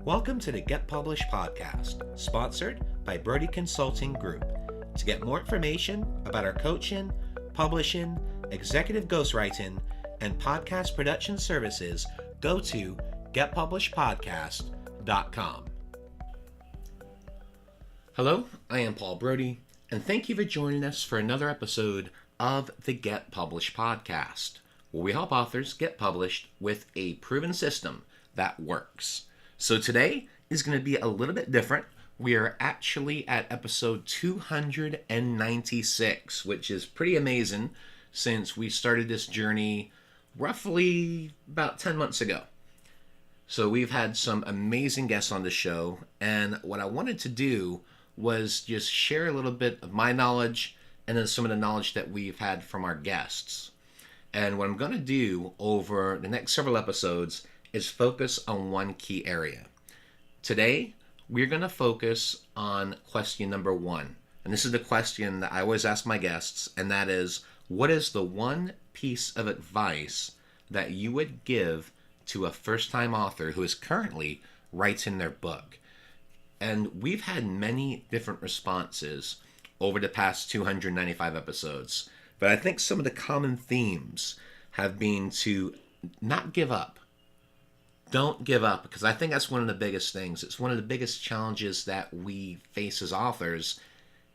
Welcome to the Get Published podcast, sponsored by Brodie Consulting Group. To get more information about our coaching, publishing, executive ghostwriting, and podcast production services, go to getpublishedpodcast.com. Hello, I am Paul Brodie, and thank you for joining us for another episode of the Get Published podcast, where we help authors get published with a proven system that works. So today is going to be a little bit different. We are actually at episode 296, which is pretty amazing since we started this journey roughly about 10 months ago. So we've had some amazing guests on the show, and what I wanted to do was just share a little bit of my knowledge and then some of the knowledge that we've had from our guests. And what I'm going to do over the next several episodes is focus on one key area. Today, we're going to focus on question number 1. And this is the question that I always ask my guests, and that is, what is the one piece of advice that you would give to a first-time author who is currently writing their book? And we've had many different responses over the past 295 episodes. But I think some of the common themes have been to not give up. Don't give up, because I think that's one of the biggest things. It's one of the biggest challenges that we face as authors,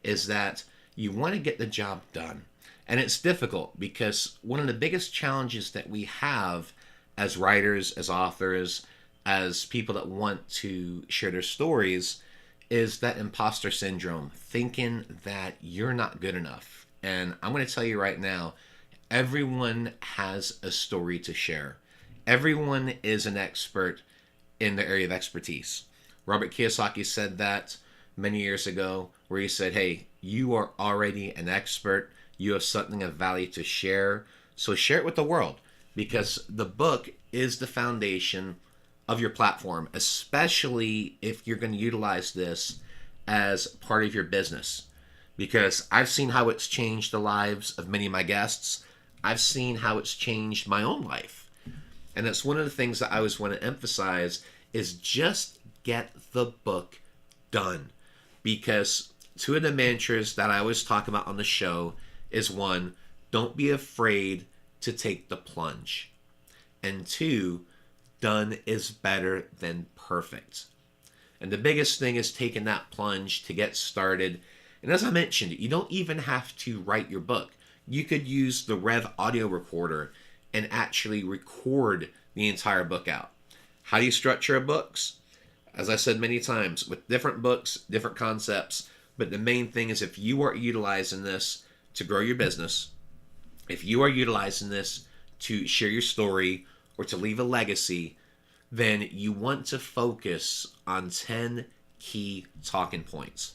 is that you want to get the job done. And it's difficult because one of the biggest challenges that we have as writers, as authors, as people that want to share their stories is that imposter syndrome, thinking that you're not good enough. And I'm going to tell you right now, everyone has a story to share. Everyone is an expert in their area of expertise. Robert Kiyosaki said that many years ago, where he said, hey, you are already an expert. You have something of value to share. So share it with the world, because the book is the foundation of your platform, especially if you're going to utilize this as part of your business. Because I've seen how it's changed the lives of many of my guests. I've seen how it's changed my own life. And that's one of the things that I always want to emphasize is just get the book done. Because two of the mantras that I always talk about on the show is 1, don't be afraid to take the plunge. And 2, done is better than perfect. And the biggest thing is taking that plunge to get started. And as I mentioned, you don't even have to write your book. You could use the Rev audio recorder and actually record the entire book out. How do you structure books? As I said many times, with different books, different concepts, but the main thing is if you are utilizing this to grow your business, if you are utilizing this to share your story or to leave a legacy, then you want to focus on 10 key talking points.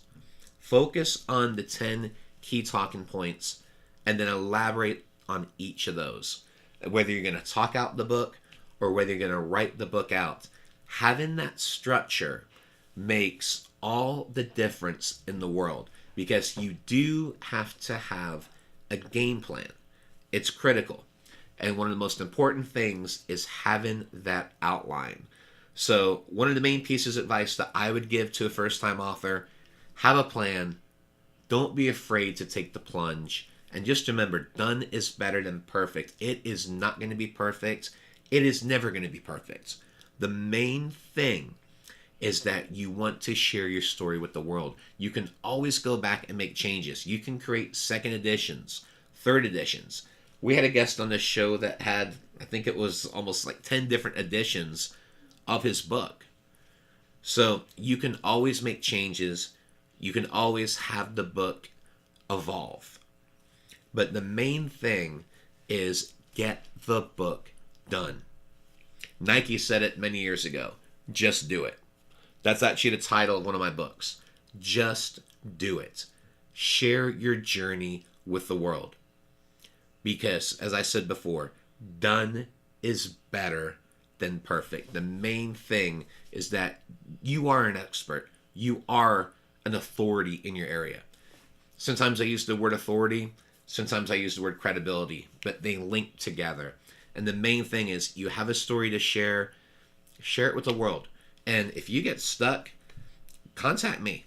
Focus on the 10 key talking points and then elaborate on each of those. Whether you're going to talk out the book or whether you're going to write the book out, having that structure makes all the difference in the world, because you do have to have a game plan. It's critical. And one of the most important things is having that outline. So one of the main pieces of advice that I would give to a first-time author, have a plan. Don't be afraid to take the plunge. And just remember, done is better than perfect. It is not going to be perfect. It is never going to be perfect. The main thing is that you want to share your story with the world. You can always go back and make changes. You can create second editions, third editions. We had a guest on this show that had, I think it was almost like 10 different editions of his book. So you can always make changes. You can always have the book evolve. But the main thing is get the book done. Nike said it many years ago. Just do it. That's actually the title of one of my books. Just do it. Share your journey with the world. Because, as I said before, done is better than perfect. The main thing is that you are an expert. You are an authority in your area. Sometimes I use the word authority. Sometimes I use the word credibility, but they link together. And the main thing is you have a story to share it with the world. And if you get stuck, contact me.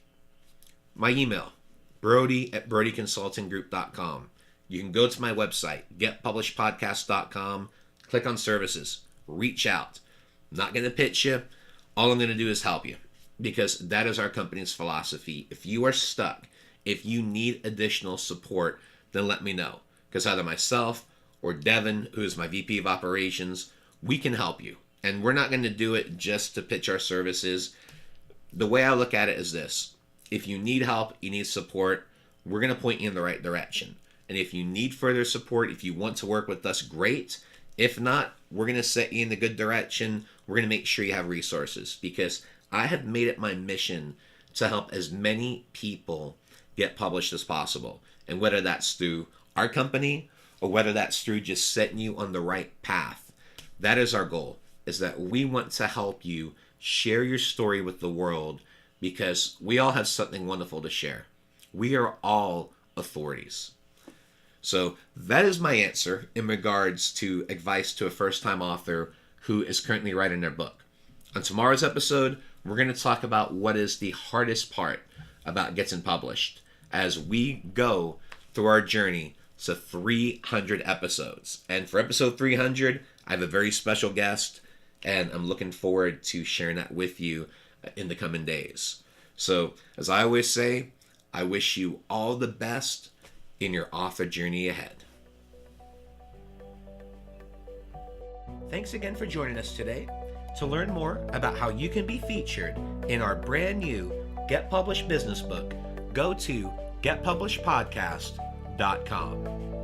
My email, Brodie@BrodieConsultingGroup.com. You can go to my website, getpublishedpodcast.com, click on services, reach out. I'm not going to pitch you. All I'm going to do is help you, because that is our company's philosophy. If you are stuck, if you need additional support, then let me know, because either myself or Devin, who is my VP of Operations, we can help you. And we're not going to do it just to pitch our services. The way I look at it is this. If you need help, you need support, we're going to point you in the right direction. And if you need further support, if you want to work with us, great. If not, we're going to set you in the good direction. We're going to make sure you have resources, because I have made it my mission to help as many people get published as possible. And whether that's through our company or whether that's through just setting you on the right path, that is our goal, is that we want to help you share your story with the world, because we all have something wonderful to share. We are all authorities. So that is my answer in regards to advice to a first-time author who is currently writing their book. On tomorrow's episode, we're going to talk about what is the hardest part about getting published as we go through our journey to 300 episodes. And for episode 300, I have a very special guest, and I'm looking forward to sharing that with you in the coming days. So, as I always say, I wish you all the best in your author journey ahead. Thanks again for joining us today. To learn more about how you can be featured in our brand new Get Published business book, go to getpublishedpodcast.com.